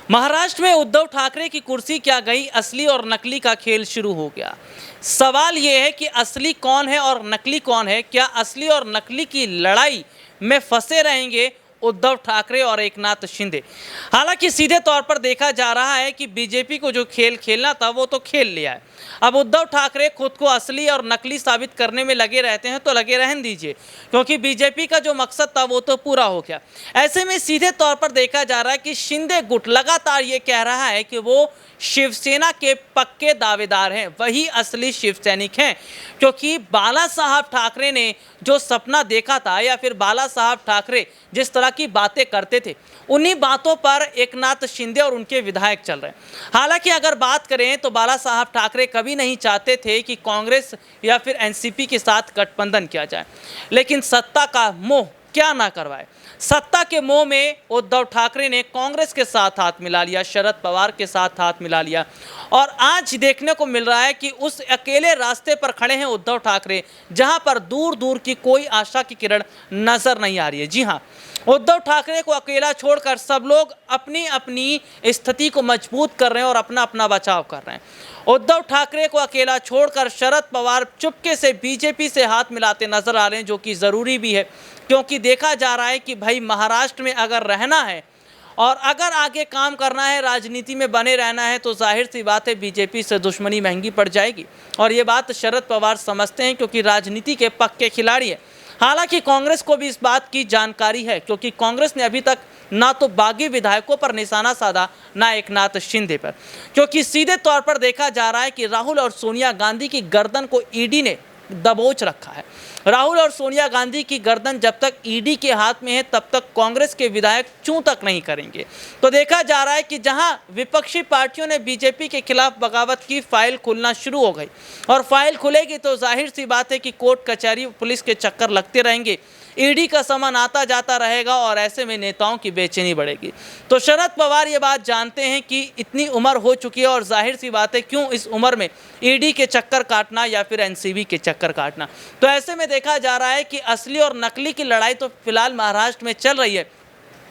महाराष्ट्र में उद्धव ठाकरे की कुर्सी क्या गई, असली और नकली का खेल शुरू हो गया। सवाल यह है कि असली कौन है और नकली कौन है। क्या असली और नकली की लड़ाई में फंसे रहेंगे उद्धव ठाकरे और एकनाथ शिंदे। हालांकि सीधे तौर पर देखा जा रहा है कि बीजेपी को जो खेल खेलना था वो तो खेल लिया है। अब उद्धव ठाकरे खुद को असली और नकली साबित करने में लगे रहते हैं तो लगे रहने दीजिए, क्योंकि बीजेपी का जो मकसद था वो तो पूरा हो गया। ऐसे में सीधे तौर पर देखा जा रहा है कि शिंदे गुट लगातार ये कह रहा है कि वो शिवसेना के पक्के दावेदार हैं, वही असली शिव सैनिक हैं, क्योंकि बाला साहब ठाकरे ने जो सपना देखा था या फिर बाला साहब ठाकरे जिस तरह की बातें करते थे, उन्हीं बातों पर एकनाथ शिंदे और उनके विधायक चल रहे हैं। हालांकि अगर बात करें तो बाला साहब ठाकरे कभी नहीं चाहते थे कि कांग्रेस या फिर एनसीपी के साथ गठबंधन किया जाए, लेकिन सत्ता का मोह क्या ना करवाए। सत्ता के मोह में उद्धव ठाकरे ने कांग्रेस के साथ हाथ मिला लिया, शरद पवार के साथ हाथ मिला लिया, और आज देखने को मिल रहा है कि उस अकेले रास्ते पर खड़े हैं उद्धव ठाकरे, जहां पर दूर दूर की कोई आशा की किरण नजर नहीं आ रही है। जी हां, उद्धव ठाकरे को अकेला छोड़कर सब लोग अपनी अपनी स्थिति को मजबूत कर रहे हैं और अपना अपना बचाव कर रहे हैं। उद्धव ठाकरे को अकेला छोड़कर शरद पवार चुपके से बीजेपी से हाथ मिलाते नजर आ रहे हैं, जो कि ज़रूरी भी है, क्योंकि देखा जा रहा है कि भाई महाराष्ट्र में अगर रहना है और अगर आगे काम करना है, राजनीति में बने रहना है, तो जाहिर सी बात है बीजेपी से दुश्मनी महंगी पड़ जाएगी। और ये बात शरद पवार समझते हैं, क्योंकि राजनीति के पक्के खिलाड़ी है। हालांकि कांग्रेस को भी इस बात की जानकारी है, क्योंकि कांग्रेस ने अभी तक ना तो बागी विधायकों पर निशाना साधा, ना एकनाथ शिंदे पर, क्योंकि सीधे तौर पर देखा जा रहा है कि राहुल और सोनिया गांधी की गर्दन को ईडी ने दबोच रखा है। राहुल और सोनिया गांधी की गर्दन जब तक ईडी के हाथ में है तब तक कांग्रेस के विधायक चूं तक नहीं करेंगे। तो देखा जा रहा है कि जहां विपक्षी पार्टियों ने बीजेपी के खिलाफ बगावत की, फाइल खुलना शुरू हो गई, और फाइल खुलेगी तो जाहिर सी बात है कि कोर्ट कचहरी पुलिस के चक्कर लगते रहेंगे, ईडी का सामान आता जाता रहेगा, और ऐसे में नेताओं की बेचैनी बढ़ेगी। तो शरद पवार ये बात जानते हैं कि इतनी उम्र हो चुकी है, और जाहिर सी बात है क्यों इस उम्र में ईडी के चक्कर काटना या फिर एनसीबी के चक्कर काटना। तो ऐसे में देखा जा रहा है कि असली और नकली की लड़ाई तो फिलहाल महाराष्ट्र में चल रही है,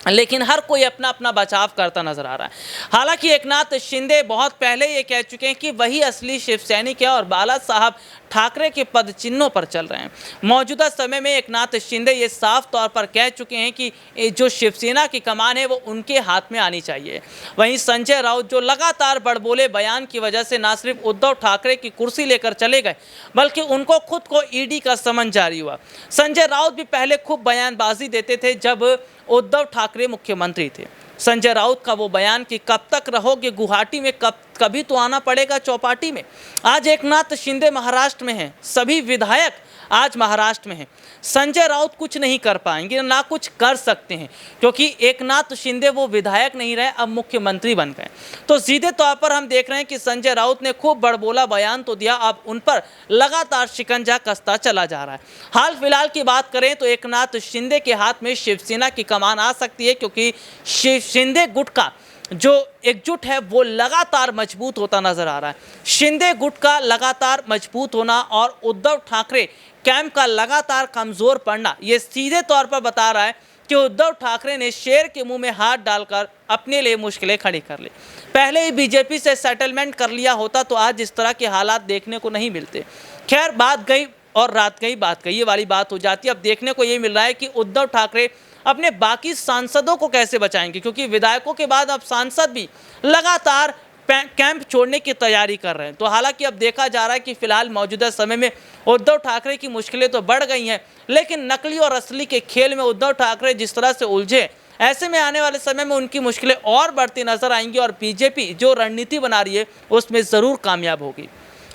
लेकिन हर कोई अपना अपना बचाव करता नजर आ रहा है। हालांकि एकनाथ शिंदे बहुत पहले ये कह चुके हैं कि वही असली शिव सैनिक है और बाला साहब ठाकरे के पद चिन्हों पर चल रहे हैं। मौजूदा समय में एकनाथ शिंदे ये साफ तौर पर कह चुके हैं कि जो शिवसेना की कमान है वो उनके हाथ में आनी चाहिए। वहीं संजय राउत, जो लगातार बड़बोले बयान की वजह से ना सिर्फ उद्धव ठाकरे की कुर्सी लेकर चले गए, बल्कि उनको खुद को ईडी का समन जारी हुआ। संजय राउत भी पहले खूब बयानबाजी देते थे जब उद्धव ठाकरे मुख्यमंत्री थे। संजय राउत का वो बयान कि कब तक रहोगे गुवाहाटी में, कभी तो आना पड़ेगा चौपाटी में। आज एकनाथ शिंदे महाराष्ट्र में हैं, सभी विधायक आज महाराष्ट्र में हैं। संजय राउत कुछ नहीं कर पाएंगे, ना कुछ कर सकते हैं, क्योंकि एकनाथ शिंदे वो विधायक नहीं रहे, अब मुख्यमंत्री बन गए। तो सीधे तौर पर हम देख रहे हैं कि संजय राउत ने खूब बड़बोला बयान तो दिया, अब उन पर लगातार शिकंजा कसता चला जा रहा है। हाल फिलहाल की बात करें तो एकनाथ शिंदे के हाथ में शिवसेना की कमान आ सकती है, क्योंकि शिंदे गुट का जो एकजुट है वो लगातार मजबूत होता नजर आ रहा है। शिंदे गुट का लगातार मजबूत होना और उद्धव ठाकरे कैंप का लगातार कमजोर पड़ना, ये सीधे तौर पर बता रहा है कि उद्धव ठाकरे ने शेर के मुंह में हाथ डालकर अपने लिए मुश्किलें खड़ी कर ली। पहले ही बीजेपी से सेटलमेंट कर लिया होता तो आज इस तरह के हालात देखने को नहीं मिलते। खैर, बात गई और रात गई बात गई, ये वाली बात हो जाती है। अब देखने को ये मिल रहा है कि उद्धव ठाकरे अपने बाकी सांसदों को कैसे बचाएंगे, क्योंकि विधायकों के बाद अब सांसद भी लगातार कैंप छोड़ने की तैयारी कर रहे हैं। तो हालांकि अब देखा जा रहा है कि फिलहाल मौजूदा समय में उद्धव ठाकरे की मुश्किलें तो बढ़ गई हैं, लेकिन नकली और असली के खेल में उद्धव ठाकरे जिस तरह से उलझे, ऐसे में आने वाले समय में उनकी मुश्किलें और बढ़ती नजर आएंगी, और बीजेपी जो रणनीति बना रही है उसमें ज़रूर कामयाब होगी।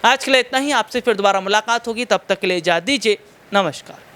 आज के लिए इतना ही, आपसे फिर दोबारा मुलाकात होगी, तब तक के लिए इजाज़त दीजिए, नमस्कार।